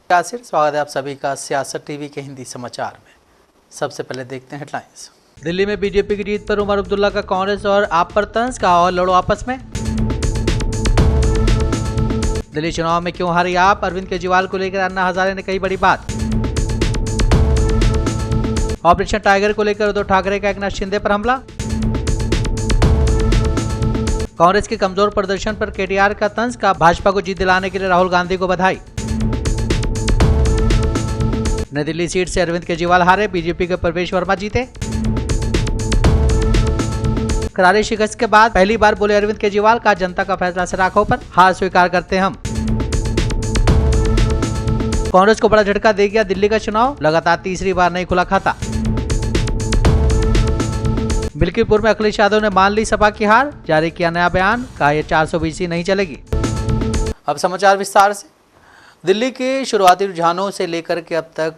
यासिर, स्वागत है आप सभी का सियासत टीवी के हिंदी समाचार में। सबसे पहले देखते हैं हेडलाइंस। दिल्ली में बीजेपी की जीत पर उमर अब्दुल्ला का कांग्रेस और आप पर तंज का और लड़ो आपस में। दिल्ली चुनाव में क्यों हारी आप, अरविंद केजरीवाल को लेकर अन्ना हजारे ने कही बड़ी बात। ऑपरेशन टाइगर को लेकर उद्धव ठाकरे का एकनाथ शिंदे पर हमला। कांग्रेस के कमजोर प्रदर्शन पर केटीआर का तंज का, भाजपा को जीत दिलाने के लिए राहुल गांधी को बधाई। नई दिल्ली सीट से अरविंद केजरीवाल हारे, बीजेपी के प्रवेश वर्मा जीते। करारी शिकस्त के बाद पहली बार बोले अरविंद केजरीवाल का जनता का फैसला सिर आंखों पर, हार स्वीकार करते हम। कांग्रेस को बड़ा झटका दे गया दिल्ली का चुनाव, लगातार तीसरी बार नहीं खुला खाता। बिल्किपुर में अखिलेश यादव ने मान ली सपा की हार, जारी किया नया बयान, कहा यह 420 नहीं चलेगी। अब समाचार विस्तार से। दिल्ली के शुरुआती रुझानों से लेकर के अब तक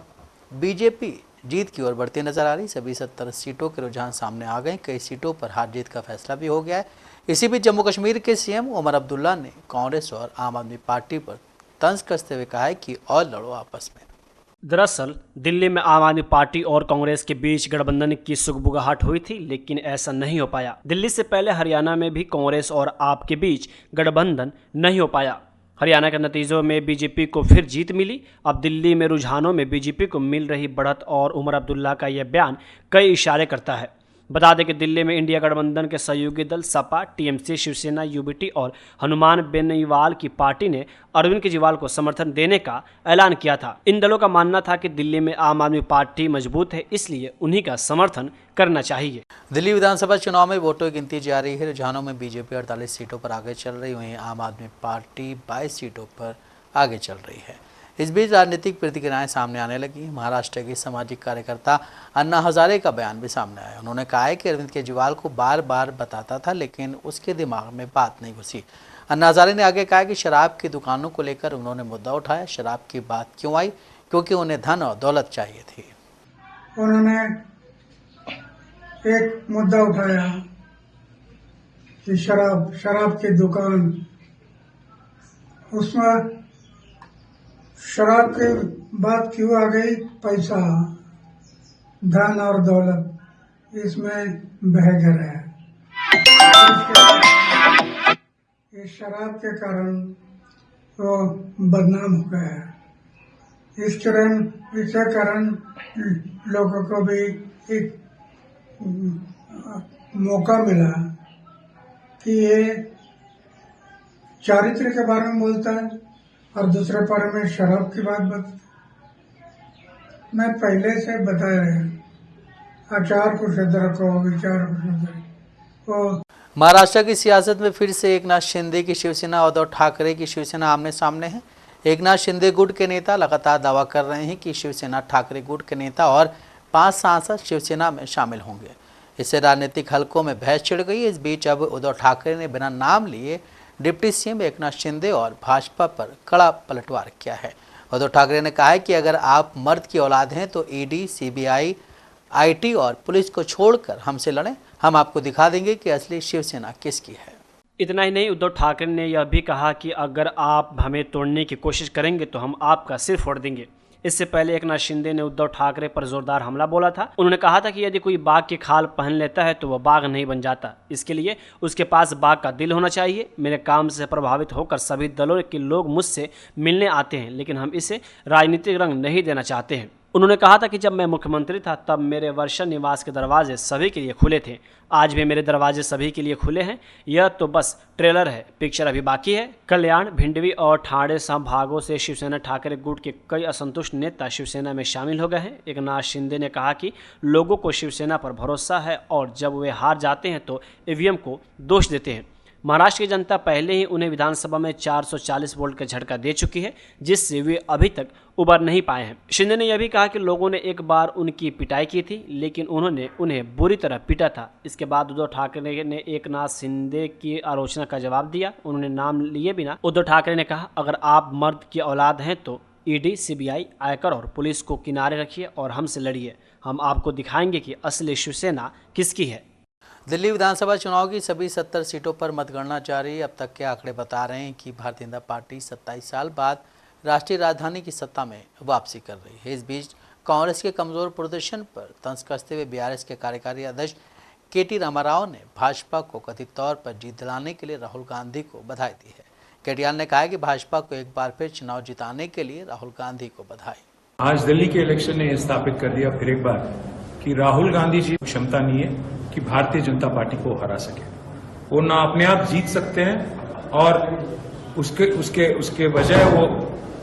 बीजेपी जीत की ओर बढ़ती नजर आ रही। सभी 70 सीटों के रुझान सामने आ गए, कई सीटों पर हार जीत का फैसला भी हो गया है। इसी बीच जम्मू कश्मीर के सीएम उमर अब्दुल्ला ने कांग्रेस और आम आदमी पार्टी पर तंज कसते हुए कहा है कि और लड़ो आपस में। दरअसल दिल्ली में आम आदमी पार्टी और कांग्रेस के बीच गठबंधन की सुगबुगाहट हुई थी, लेकिन ऐसा नहीं हो पाया। दिल्ली से पहले हरियाणा में भी कांग्रेस और आप के बीच गठबंधन नहीं हो पाया। हरियाणा के नतीजों में बीजेपी को फिर जीत मिली। अब दिल्ली में रुझानों में बीजेपी को मिल रही बढ़त और उमर अब्दुल्ला का यह बयान कई इशारे करता है। बता दें कि दिल्ली में इंडिया गठबंधन के सहयोगी दल सपा, टीएमसी, शिवसेना, यूबीटी और हनुमान बेनीवाल की पार्टी ने अरविंद केजरीवाल को समर्थन देने का ऐलान किया था। इन दलों का मानना था कि दिल्ली में आम आदमी पार्टी मजबूत है, इसलिए उन्हीं का समर्थन करना चाहिए। दिल्ली विधानसभा चुनाव में वोटों की गिनती जारी है। रुझानों में बीजेपी 48 सीटों पर आगे चल रही, वहीं आम आदमी पार्टी 22 सीटों पर आगे चल रही है। इस बीच राजनीतिक प्रतिक्रियाएं सामने आने लगी। महाराष्ट्र की सामाजिक कार्यकर्ता अन्ना हजारे का बयान भी सामने आया। उन्होंने कहा है कि अरविंद केजरीवाल को बार बार बताता था, लेकिन उसके दिमाग में बात नहीं घुसी। अन्ना हजारे ने आगे कहा कि शराब की दुकानों को लेकर उन्होंने मुद्दा उठाया। शराब की बात क्यों आई? क्योंकि उन्हें धन और दौलत चाहिए थी। उन्होंने एक मुद्दा उठाया कि शराब की दुकान, उसमें शराब की बात क्यों आ गई? पैसा, धन और दौलत, इसमें बह गया है। इस शराब के कारण वो बदनाम हो गया है। इसके कारण लोगों को भी एक मौका मिला कि ये चारित्र के बारे में बोलता है और दूसरे बारे में शराब की बात मैं पहले से बताया है। आचार को शुद्ध रखो, विचार को शुद्ध रखो। महाराष्ट्र की सियासत में फिर से एकनाथ शिंदे की शिवसेना और उद्धव ठाकरे की शिवसेना आमने सामने है। एकनाथ शिंदे गुट के नेता लगातार दावा कर रहे हैं कि शिवसेना ठाकरे गुट के नेता और 5 सांसद शिवसेना में शामिल होंगे। इससे राजनीतिक हलकों में बहस छिड़ गई। इस बीच अब उद्धव ठाकरे ने बिना नाम लिए डिप्टी सीएम एकनाथ शिंदे और भाजपा पर कड़ा पलटवार किया है। उद्धव ठाकरे ने कहा है कि अगर आप मर्द की औलाद हैं तो ईडी, सीबीआई, आईटी और पुलिस को छोड़कर हमसे लड़ें, हम आपको दिखा देंगे कि असली शिवसेना किसकी है। इतना ही नहीं, उद्धव ठाकरे ने यह भी कहा कि अगर आप हमें तोड़ने की कोशिश करेंगे तो हम आपका सिर फोड़ देंगे। इससे पहले एकनाथ शिंदे ने उद्धव ठाकरे पर जोरदार हमला बोला था। उन्होंने कहा था कि यदि कोई बाघ की खाल पहन लेता है तो वह बाघ नहीं बन जाता, इसके लिए उसके पास बाघ का दिल होना चाहिए। मेरे काम से प्रभावित होकर सभी दलों के लोग मुझसे मिलने आते हैं, लेकिन हम इसे राजनीतिक रंग नहीं देना चाहते हैं। उन्होंने कहा था कि जब मैं मुख्यमंत्री था तब मेरे वर्षा निवास के दरवाजे सभी के लिए खुले थे। आज भी मेरे दरवाजे सभी के लिए खुले हैं। यह तो बस ट्रेलर है, पिक्चर अभी बाकी है। कल्याण, भिंडवी और ठाणे संभागों से शिवसेना ठाकरे गुट के कई असंतुष्ट नेता शिवसेना में शामिल हो गए हैं। एकनाथ शिंदे ने कहा कि लोगों को शिवसेना पर भरोसा है और जब वे हार जाते हैं तो ईवीएम को दोष देते हैं। महाराष्ट्र की जनता पहले ही उन्हें विधानसभा में 440 वोल्ट का झटका दे चुकी है, जिससे वे अभी तक उबर नहीं पाए हैं। शिंदे ने यह भी कहा कि लोगों ने एक बार उनकी पिटाई की थी, लेकिन उन्होंने उन्हें बुरी तरह पीटा था। इसके बाद उद्धव ठाकरे ने एकनाथ शिंदे की आलोचना का जवाब दिया। उन्होंने नाम लिए बिना उद्धव ठाकरे ने कहा, अगर आप मर्द की औलाद हैं तो ईडी, सीबीआई, आयकर और पुलिस को किनारे रखिए और हमसे लड़िए। हम आपको दिखाएंगे कि असली शिवसेना किसकी है। दिल्ली विधानसभा चुनाव की सभी 70 सीटों पर मतगणना जारी। अब तक के आंकड़े बता रहे हैं कि भारतीय जनता पार्टी 27 साल बाद राष्ट्रीय राजधानी की सत्ता में वापसी कर रही है। इस बीच कांग्रेस के कमजोर प्रदर्शन पर तंज कसते हुए बीआरएस के कार्यकारी अध्यक्ष केटी रामाराव ने भाजपा को कथित तौर पर जीत दिलाने के लिए राहुल गांधी को बधाई दी है। केटीआर ने कहा कि भाजपा को एक बार फिर चुनाव जिताने के लिए राहुल गांधी को बधाई। आज दिल्ली के इलेक्शन ने यह स्थापित कर दिया फिर एक बार कि राहुल गांधी जी को क्षमता नहीं है कि भारतीय जनता पार्टी को हरा सके। वो ना अपने आप जीत सकते हैं और उसके वजह वो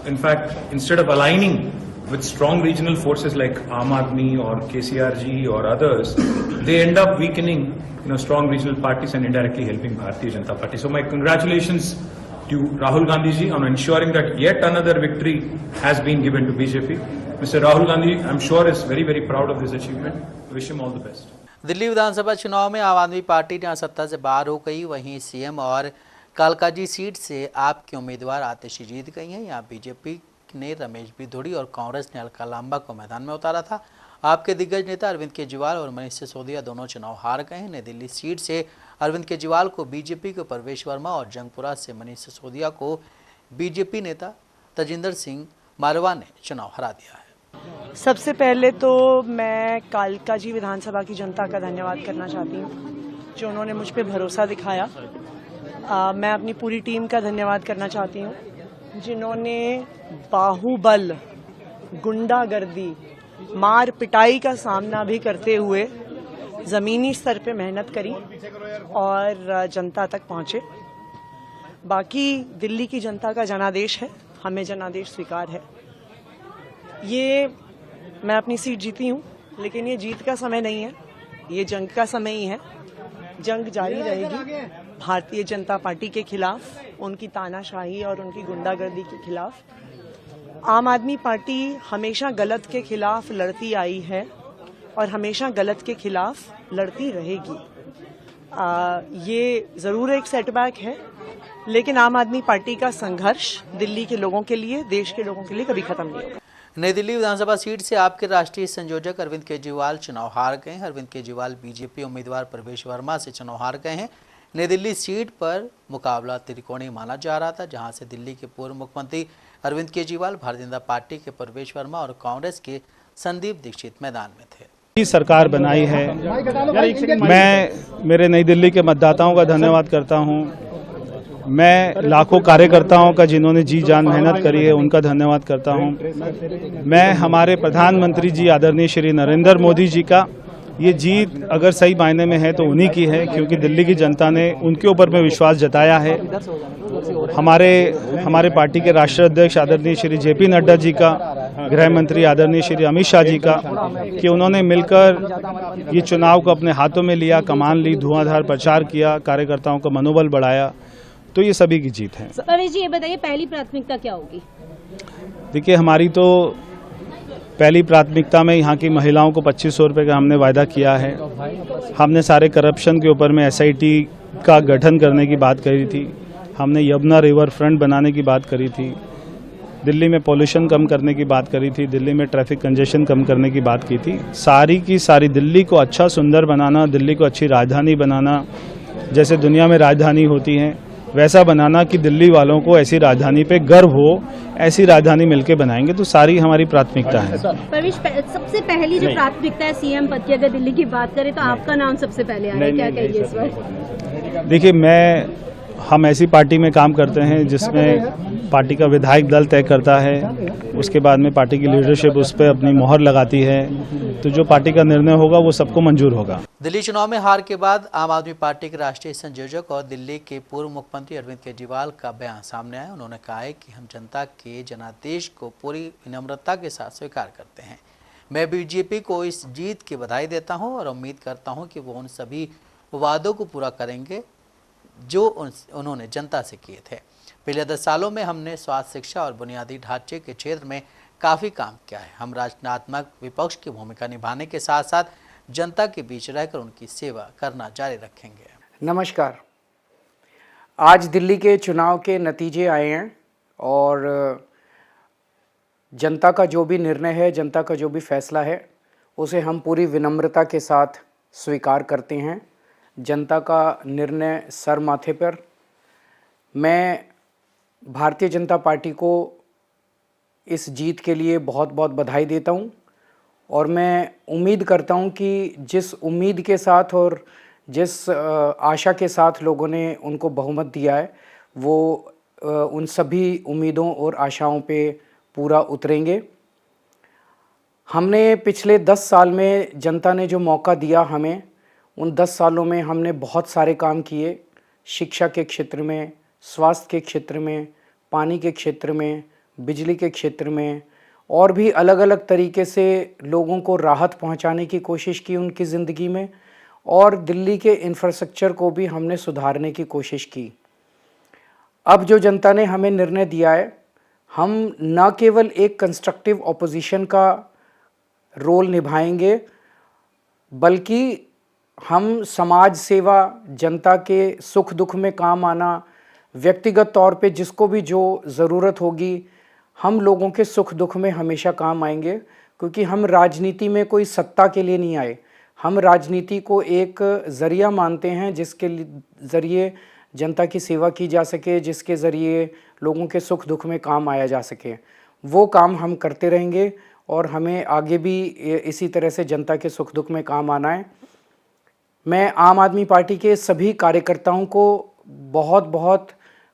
in fact instead of aligning with strong regional forces like Aam Aadmi or KCRG or others, they end up weakening, strong regional parties and indirectly helping Bharatiya Janata Party. So my congratulations to Rahul Gandhi ji on ensuring that yet another victory has been given to BJP. Mr. Rahul Gandhi, I'm sure is very, very proud of this achievement. Wish him all the best. Delhi विधानसभा चुनाव में आम आदमी party जहां सत्ता से बाहर हो गई, वहीं सीएम और कालकाजी सीट से आप के उम्मीदवार आतिशी जीत गई हैं। यहाँ बीजेपी ने रमेश बिधूड़ी और कांग्रेस ने अलका लांबा को मैदान में उतारा था। आपके दिग्गज नेता अरविंद केजरीवाल और मनीष सिसोदिया दोनों चुनाव हार गए हैं। नई दिल्ली सीट से अरविंद केजरीवाल को बीजेपी के परवेश वर्मा और जंगपुरा से मनीष सिसोदिया को बीजेपी नेता तजिंदर सिंह मारवा ने चुनाव हरा दिया है। सबसे पहले तो मैं कालकाजी विधानसभा की जनता का धन्यवाद करना चाहती हूँ जो उन्होंने मुझ पर भरोसा दिखाया। मैं अपनी पूरी टीम का धन्यवाद करना चाहती हूँ जिन्होंने बाहुबल, गुंडागर्दी, मार पिटाई का सामना भी करते हुए जमीनी स्तर पे मेहनत करी और जनता तक पहुंचे। बाकी दिल्ली की जनता का जनादेश है, हमें जनादेश स्वीकार है। ये मैं अपनी सीट जीती हूँ, लेकिन ये जीत का समय नहीं है, ये जंग का समय ही है। जंग जारी रहेगी भारतीय जनता पार्टी के खिलाफ, उनकी तानाशाही और उनकी गुंडागर्दी के खिलाफ। आम आदमी पार्टी हमेशा गलत के खिलाफ लड़ती आई है और हमेशा गलत के खिलाफ लड़ती रहेगी। ये जरूर एक सेटबैक है, लेकिन आम आदमी पार्टी का संघर्ष दिल्ली के लोगों के लिए, देश के लोगों के लिए कभी खत्म नहीं होगा। नई दिल्ली विधानसभा सीट से आपके राष्ट्रीय संयोजक अरविंद केजरीवाल चुनाव हार गए हैं। अरविंद केजरीवाल बीजेपी उम्मीदवार परवेश वर्मा से चुनाव हार गए हैं। नई दिल्ली सीट पर मुकाबला त्रिकोणीय माना जा रहा था, जहां से दिल्ली के पूर्व मुख्यमंत्री अरविंद केजरीवाल, भारतीय जनता पार्टी के परवेश वर्मा और कांग्रेस के संदीप दीक्षित मैदान में थे। सरकार बनाई है, मैं मेरे नई दिल्ली के मतदाताओं का धन्यवाद करता हूं। मैं लाखों कार्यकर्ताओं का जिन्होंने जी जान मेहनत करी है उनका धन्यवाद करता हूं। मैं हमारे प्रधानमंत्री जी आदरणीय श्री नरेंद्र मोदी जी का, ये जीत अगर सही मायने में है तो उन्हीं की है, क्योंकि दिल्ली की जनता ने उनके ऊपर में विश्वास जताया है। हमारे पार्टी के राष्ट्रीय अध्यक्ष आदरणीय श्री जेपी नड्डा जी का, गृह मंत्री आदरणीय श्री अमित शाह जी का, कि उन्होंने मिलकर ये चुनाव को अपने हाथों में लिया, कमान ली, धुआंधार प्रचार किया, कार्यकर्ताओं का मनोबल बढ़ाया, तो ये सभी की जीत है। परवेश जी, ये बताइए पहली प्राथमिकता क्या होगी? देखिए, हमारी तो पहली प्राथमिकता में यहाँ की महिलाओं को 2500 रुपये का हमने वायदा किया है। हमने सारे करप्शन के ऊपर में SIT का गठन करने की बात करी थी। हमने यमुना रिवर फ्रंट बनाने की बात करी थी। दिल्ली में पॉल्यूशन कम करने की बात करी थी। दिल्ली में ट्रैफिक कंजेशन कम करने की बात की थी। सारी की सारी दिल्ली को अच्छा सुंदर बनाना, दिल्ली को अच्छी राजधानी बनाना, जैसे दुनिया में राजधानी होती हैं वैसा बनाना कि दिल्ली वालों को ऐसी राजधानी पे गर्व हो, ऐसी राजधानी मिलके बनाएंगे, तो सारी हमारी प्राथमिकता है। परवेश, सबसे पहली जो प्राथमिकता है CM पद की, अगर दिल्ली की बात करें तो आपका नाम सबसे पहले आया, क्या कहिए इस पर? देखिए, हम ऐसी पार्टी में काम करते हैं जिसमें पार्टी का विधायक दल तय करता है, उसके बाद में पार्टी की लीडरशिप उस पर अपनी मोहर लगाती है, तो जो पार्टी का निर्णय होगा वो सबको मंजूर होगा। दिल्ली चुनाव में हार के बाद आम आदमी पार्टी के राष्ट्रीय संयोजक और दिल्ली के पूर्व मुख्यमंत्री अरविंद केजरीवाल का बयान सामने आया। उन्होंने कहा है कि हम जनता के जनादेश को पूरी विनम्रता के साथ स्वीकार करते हैं। मैं बीजेपी को इस जीत की बधाई देता हूं और उम्मीद करता हूं कि वो उन सभी वादों को पूरा करेंगे जो उन्होंने जनता से किए थे। पिछले 10 सालों में हमने स्वास्थ्य, शिक्षा और बुनियादी ढांचे के क्षेत्र में काफ़ी काम किया है। हम रचनात्मक विपक्ष की भूमिका निभाने के साथ साथ जनता के बीच रहकर उनकी सेवा करना जारी रखेंगे। नमस्कार। आज दिल्ली के चुनाव के नतीजे आए हैं और जनता का जो भी निर्णय है, जनता का जो भी फैसला है, उसे हम पूरी विनम्रता के साथ स्वीकार करते हैं। जनता का निर्णय सर माथे पर। मैं भारतीय जनता पार्टी को इस जीत के लिए बहुत बहुत बधाई देता हूं और मैं उम्मीद करता हूं कि जिस उम्मीद के साथ और जिस आशा के साथ लोगों ने उनको बहुमत दिया है वो उन सभी उम्मीदों और आशाओं पे पूरा उतरेंगे। हमने पिछले 10 साल में जनता ने जो मौका दिया हमें, उन 10 सालों में हमने बहुत सारे काम किए। शिक्षा के क्षेत्र में, स्वास्थ्य के क्षेत्र में, पानी के क्षेत्र में, बिजली के क्षेत्र में और भी अलग अलग तरीके से लोगों को राहत पहुंचाने की कोशिश की उनकी ज़िंदगी में और दिल्ली के इंफ्रास्ट्रक्चर को भी हमने सुधारने की कोशिश की। अब जो जनता ने हमें निर्णय दिया है, हम न केवल एक कंस्ट्रक्टिव ऑपोजिशन का रोल निभाएंगे बल्कि हम समाज सेवा, जनता के सुख दुख में काम आना, व्यक्तिगत तौर पे जिसको भी जो ज़रूरत होगी हम लोगों के सुख दुख में हमेशा काम आएंगे, क्योंकि हम राजनीति में कोई सत्ता के लिए नहीं आए। हम राजनीति को एक ज़रिया मानते हैं जिसके ज़रिए जनता की सेवा की जा सके, जिसके ज़रिए लोगों के सुख दुख में काम आया जा सके। वो काम हम करते रहेंगे और हमें आगे भी इसी तरह से जनता के सुख दुख में काम आना है। मैं आम आदमी पार्टी के सभी कार्यकर्ताओं को बहुत बहुत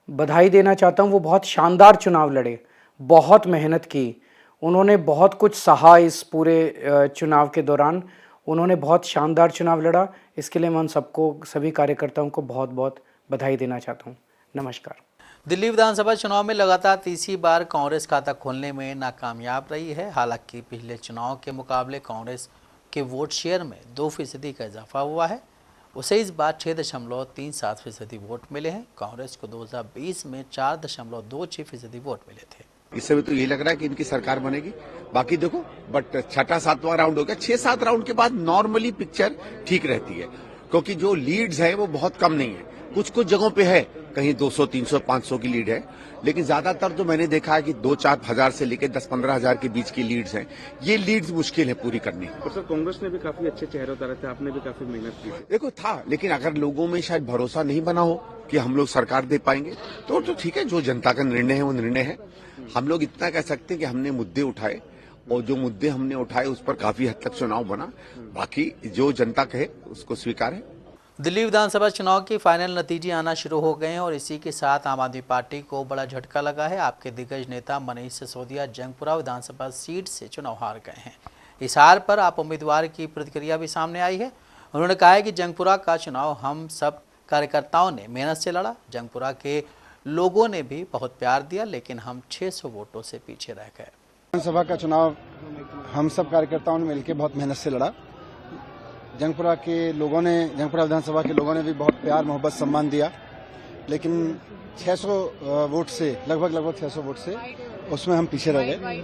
बधाई देना चाहता हूं। वो बहुत शानदार चुनाव लड़े, बहुत मेहनत की, उन्होंने बहुत कुछ सहा इस पूरे चुनाव के दौरान। उन्होंने बहुत शानदार चुनाव लड़ा, इसके लिए मैं उन सबको, सभी कार्यकर्ताओं को बहुत बहुत बधाई देना चाहता हूं। नमस्कार। दिल्ली विधानसभा चुनाव में लगातार तीसरी बार कांग्रेस खाता खोलने में नाकामयाब रही है। हालांकि पिछले चुनाव के मुकाबले कांग्रेस के वोट शेयर में 2% का इजाफा हुआ है। उसे इस बार 6.37% वोट मिले हैं। कांग्रेस को 2020 में 4.26% वोट मिले थे। इस समय तो यही लग रहा है कि इनकी सरकार बनेगी। बाकी देखो, बट 6वां-7वां राउंड हो गया। 6-7 राउंड के बाद नॉर्मली पिक्चर ठीक रहती है, क्योंकि जो लीड्स है वो बहुत कम नहीं है। कुछ कुछ जगहों पे है, कहीं 200, 300, 500 की लीड है, लेकिन ज्यादातर तो मैंने देखा है कि 2-4 हजार से लेकर 10-15 हजार के बीच की लीड्स हैं। ये लीड्स मुश्किल है पूरी करनी। और सर, कांग्रेस ने भी काफी अच्छे चेहरे उतारे थे, आपने भी काफी मेहनत की थी। देखो था, लेकिन अगर लोगों में शायद भरोसा नहीं बना हो कि हम लोग सरकार दे पाएंगे तो ठीक है, जो जनता का निर्णय है वो निर्णय है। हम लोग इतना कह सकते हैं कि हमने मुद्दे उठाए और जो मुद्दे हमने उठाए उस पर काफी हद तक चुनाव बना। बाकी जो जनता कहे उसको स्वीकार है। दिल्ली विधानसभा चुनाव के फाइनल नतीजे आना शुरू हो गए हैं और इसी के साथ आम आदमी पार्टी को बड़ा झटका लगा है। आपके दिग्गज नेता मनीष सिसोदिया जंगपुरा विधानसभा सीट से चुनाव हार गए हैं। इस हार पर आप उम्मीदवार की प्रतिक्रिया भी सामने आई है। उन्होंने कहा है कि जंगपुरा का चुनाव हम सब कार्यकर्ताओं ने मेहनत से लड़ा। जंगपुरा के लोगों ने भी बहुत प्यार दिया, लेकिन हम 600 वोटों से पीछे रह गए। विधानसभा का चुनाव हम सब कार्यकर्ताओं ने मिलकर बहुत मेहनत से लड़ा। जंगपुरा के लोगों ने, जंगपुरा विधानसभा के लोगों ने भी बहुत प्यार, मोहब्बत, सम्मान दिया, लेकिन 600 वोट से, लगभग 600 वोट से उसमें हम पीछे रह गए।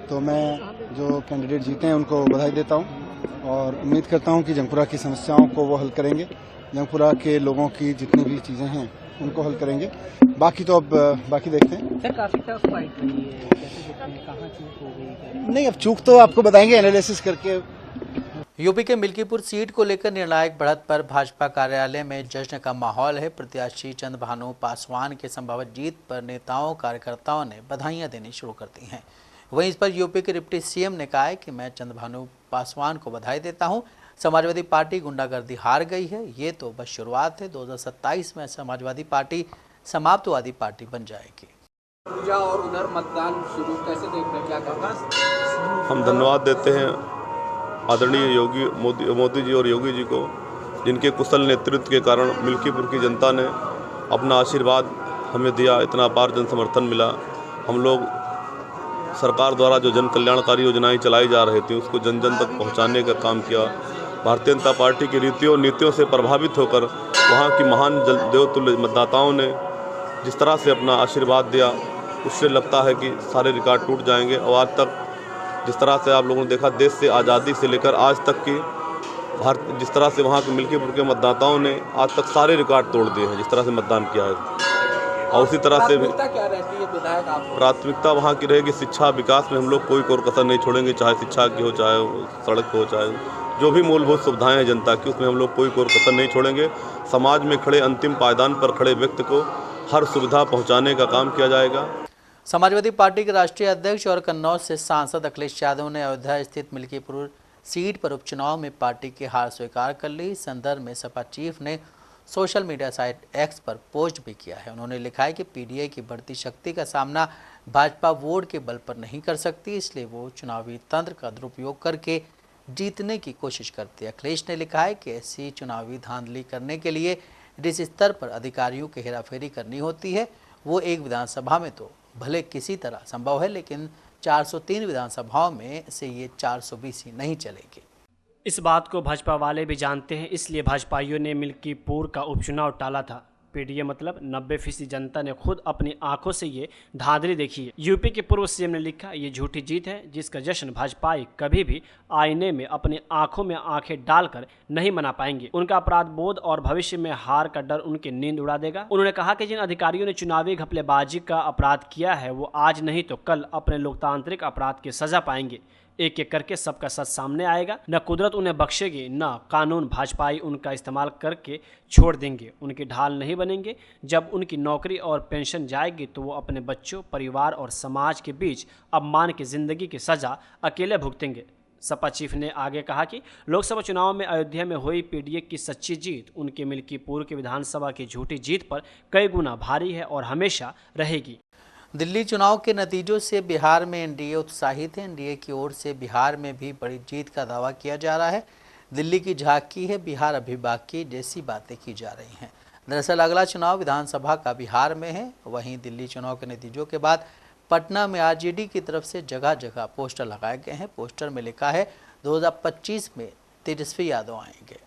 तो मैं जो कैंडिडेट जीते हैं उनको बधाई देता हूं और उम्मीद करता हूं कि जंगपुरा की समस्याओं को वो हल करेंगे। जंगपुरा के लोगों की जितनी भी चीजें हैं उनको हल करेंगे। बाकी तो अब बाकी देखते हैं। सर, काफी टफ फाइट हुई है, कैसे देखते हैं, कहाँ चूक हो गई? नहीं, अब चूक तो आपको बताएंगे एनालिसिस करके। यूपी के मिल्कीपुर सीट को लेकर निर्णायक बढ़त पर भाजपा कार्यालय में जश्न का माहौल है। प्रत्याशी चंद्रभानु पासवान के संभावित जीत पर नेताओं कार्यकर्ताओं ने बधाइयां देनी शुरू कर दी हैं। वहीं इस पर यूपी के डिप्टी सीएम ने कहा है कि मैं चंद्रभानु पासवान को बधाई देता हूं। समाजवादी पार्टी गुंडागर्दी हार गई है, ये तो बस शुरुआत है। 2027 में समाजवादी पार्टी समाप्तवादी पार्टी बन जाएगी। पूजा और उधर मतदान शुरू कैसे देख रहे हैं, क्या कहना? हम धन्यवाद देते हैं आदरणीय योगी मोदी जी और योगी जी को, जिनके कुशल नेतृत्व के कारण मिल्कीपुर की जनता ने अपना आशीर्वाद हमें दिया, इतना अपार जन समर्थन मिला। हम लोग सरकार द्वारा जो जन कल्याणकारी योजनाएं चलाई जा रही थी उसको जन जन तक पहुंचाने का काम किया। भारतीय जनता पार्टी की रीतियों और नीतियों से प्रभावित होकर वहां की महान देवतुल्य मतदाताओं ने जिस तरह से अपना आशीर्वाद दिया, उससे लगता है कि सारे रिकॉर्ड टूट जाएंगे। और आज तक जिस तरह से आप लोगों ने देखा, देश से आज़ादी से लेकर आज तक की जिस तरह से वहाँ के मिल्कीपुर के मतदाताओं ने आज तक सारे रिकॉर्ड तोड़ दिए हैं, जिस तरह से मतदान किया है। और उसी तरह से क्या रहती है विधायक आपको? प्राथमिकता वहाँ की रहेगी शिक्षा विकास में। हम लोग कोई कोर कसर नहीं छोड़ेंगे, चाहे शिक्षा की हो, चाहे सड़क हो, चाहे जो भी मूलभूत सुविधाएं हैं जनता की, उसमें हम लोग कोई कोर कसर नहीं छोड़ेंगे। समाज में खड़े, अंतिम पायदान पर खड़े व्यक्ति को हर सुविधा पहुँचाने का काम किया जाएगा। समाजवादी पार्टी के राष्ट्रीय अध्यक्ष और कन्नौज से सांसद अखिलेश यादव ने अयोध्या स्थित मिल्कीपुर सीट पर उपचुनाव में पार्टी की हार स्वीकार कर ली। इस संदर्भ में सपा चीफ ने सोशल मीडिया साइट एक्स पर पोस्ट भी किया है। उन्होंने लिखा है कि पीडीए की बढ़ती शक्ति का सामना भाजपा वोट के बल पर नहीं कर सकती, इसलिए वो चुनावी तंत्र का दुरुपयोग करके जीतने की कोशिश करती है। अखिलेश ने लिखा है कि ऐसी चुनावी धांधली करने के लिए जिस स्तर पर अधिकारियों की हेराफेरी करनी होती है वो एक विधानसभा में तो भले किसी तरह संभव है, लेकिन 403 विधानसभाओं में से ये 420 ही नहीं चलेगी। इस बात को भाजपा वाले भी जानते हैं, इसलिए भाजपाइयों ने मिल्कीपुर का उपचुनाव टाला था। पीडीए मतलब 90% जनता ने खुद अपनी आंखों से ये धांधली देखी है। यूपी के पूर्व सीएम ने लिखा, ये झूठी जीत है जिसका जश्न भाजपाई कभी भी आईने में अपनी आंखों में आंखें डालकर नहीं मना पाएंगे। उनका अपराध बोध और भविष्य में हार का डर उनकी नींद उड़ा देगा। उन्होंने कहा कि जिन अधिकारियों ने चुनावी घपलेबाजी का अपराध किया है वो आज नहीं तो कल अपने लोकतांत्रिक अपराध की सजा पाएंगे। एक एक करके सबका सच सामने आएगा। न कुदरत उन्हें बख्शेगी, न कानून। भाजपाई उनका इस्तेमाल करके छोड़ देंगे, उनकी ढाल नहीं बनेंगे। जब उनकी नौकरी और पेंशन जाएगी तो वो अपने बच्चों, परिवार और समाज के बीच अपमान की जिंदगी की सजा अकेले भुगतेंगे। सपा चीफ ने आगे कहा कि लोकसभा चुनाव में अयोध्या में हुई पीडीए की सच्ची जीत उनके मिल्कीपुर की विधानसभा की झूठी जीत पर कई गुना भारी है और हमेशा रहेगी। दिल्ली चुनाव के नतीजों से बिहार में एनडीए उत्साहित है। एनडीए की ओर से बिहार में भी बड़ी जीत का दावा किया जा रहा है। दिल्ली की झांकी है, बिहार अभी बाकी जैसी बातें की जा रही हैं। दरअसल अगला चुनाव विधानसभा का बिहार में है। वहीं दिल्ली चुनाव के नतीजों के बाद पटना में आरजेडी की तरफ से जगह जगह पोस्टर लगाए गए हैं। पोस्टर में लिखा है 2025 में तेजस्वी यादव आएंगे।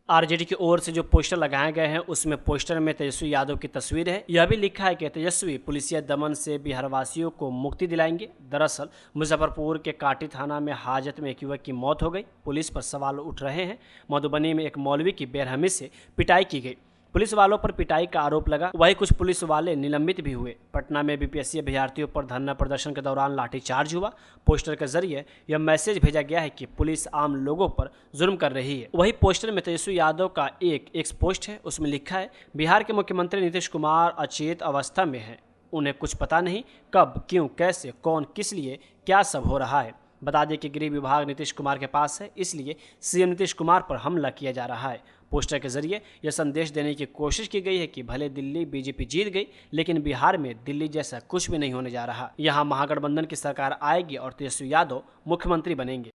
आरजेडी की ओर से जो पोस्टर लगाए गए हैं उसमें पोस्टर में तेजस्वी यादव की तस्वीर है। यह भी लिखा है कि तेजस्वी पुलिसिया दमन से बिहारवासियों को मुक्ति दिलाएंगे। दरअसल मुजफ्फरपुर के काटी थाना में हाजत में एक युवक की मौत हो गई। पुलिस पर सवाल उठ रहे हैं। मधुबनी में एक मौलवी की बेरहमी से पिटाई की गई। पुलिस वालों पर पिटाई का आरोप लगा। वहीं कुछ पुलिस वाले निलंबित भी हुए। पटना में बीपीएससी अभ्यर्थियों पर धरना प्रदर्शन के दौरान लाठीचार्ज हुआ। पोस्टर के जरिए यह मैसेज भेजा गया है कि पुलिस आम लोगों पर जुल्म कर रही है। वहीं पोस्टर में तेजस्वी यादव का एक एक्स पोस्ट है। उसमें लिखा है, बिहार के मुख्यमंत्री नीतीश कुमार अचेत अवस्था में है। उन्हें कुछ पता नहीं कब, क्यों, कैसे, कौन, किस लिए, क्या सब हो रहा है। बता दें कि गृह विभाग नीतीश कुमार के पास है, इसलिए सीएम नीतीश कुमार पर हमला किया जा रहा है। पोस्टर के जरिए यह संदेश देने की कोशिश की गई है कि भले दिल्ली बीजेपी जीत गई, लेकिन बिहार में दिल्ली जैसा कुछ भी नहीं होने जा रहा। यहाँ महागठबंधन की सरकार आएगी और तेजस्वी यादव मुख्यमंत्री बनेंगे।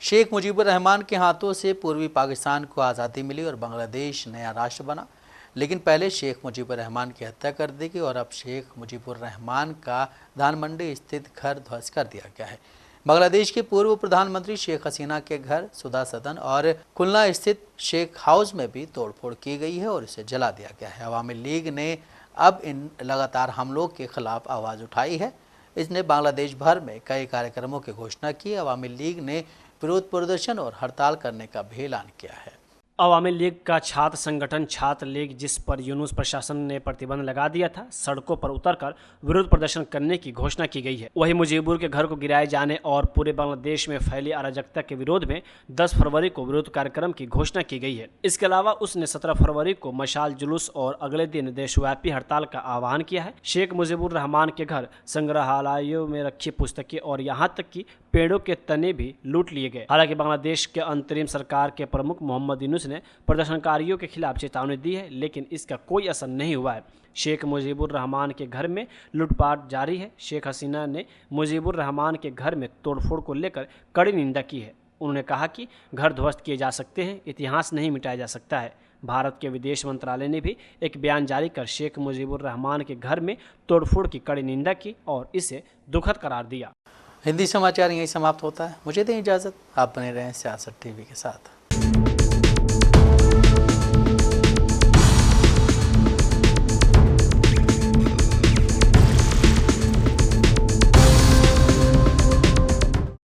शेख मुजीबुर रहमान के हाथों से पूर्वी पाकिस्तान को आज़ादी मिली और बांग्लादेश नया राष्ट्र बना, लेकिन पहले शेख मुजीबुर रहमान की हत्या कर दी गई और अब शेख मुजीबुर रहमान का धानमंडी स्थित घर ध्वस्त कर दिया गया है। बांग्लादेश के पूर्व प्रधानमंत्री शेख हसीना के घर, सुधा सदन और खुलना स्थित शेख हाउस में भी तोड़फोड़ की गई है और इसे जला दिया गया है। अवामी लीग ने अब इन लगातार हमलों के खिलाफ आवाज़ उठाई है। इसने बांग्लादेश भर में कई कार्यक्रमों की घोषणा की। अवामी लीग ने विरोध प्रदर्शन और हड़ताल करने का भी ऐलान किया है। अवामी लीग का छात्र संगठन छात्र लीग, जिस पर यूनुस प्रशासन ने प्रतिबंध लगा दिया था, सड़कों पर उतरकर विरोध प्रदर्शन करने की घोषणा की गई है। वहीं मुजीबुर के घर को गिराए जाने और पूरे बांग्लादेश में फैली अराजकता के विरोध में 10 फरवरी को विरोध कार्यक्रम की घोषणा की गई है। इसके अलावा उसने 17 फरवरी को मशाल जुलूस और अगले दिन देशव्यापी हड़ताल का आह्वान किया है। शेख मुजीबुर रहमान के घर, संग्रहालयों में रखी पुस्तकें और यहाँ तक कि पेड़ों के तने भी लूट लिए गए। हालांकि बांग्लादेश के अंतरिम सरकार के प्रमुख मोहम्मद यूनुस ने प्रदर्शनकारियों के खिलाफ चेतावनी दी है, लेकिन इसका कोई असर नहीं हुआ है। शेख मुजीबुर रहमान के घर में लूटपाट जारी है। शेख हसीना ने मुजीबुर रहमान के घर में तोड़फोड़ को लेकर कड़ी निंदा की है। उन्होंने कहा कि घर ध्वस्त किए जा सकते हैं, इतिहास नहीं मिटाया जा सकता है। भारत के विदेश मंत्रालय ने भी एक बयान जारी कर शेख मुजीबुर रहमान के घर में तोड़फोड़ की कड़ी निंदा की और इसे दुखद करार दिया। हिंदी समाचार यहीं समाप्त होता है। मुझे दें इजाज़त। आप बने रहें सियासत टीवी के साथ।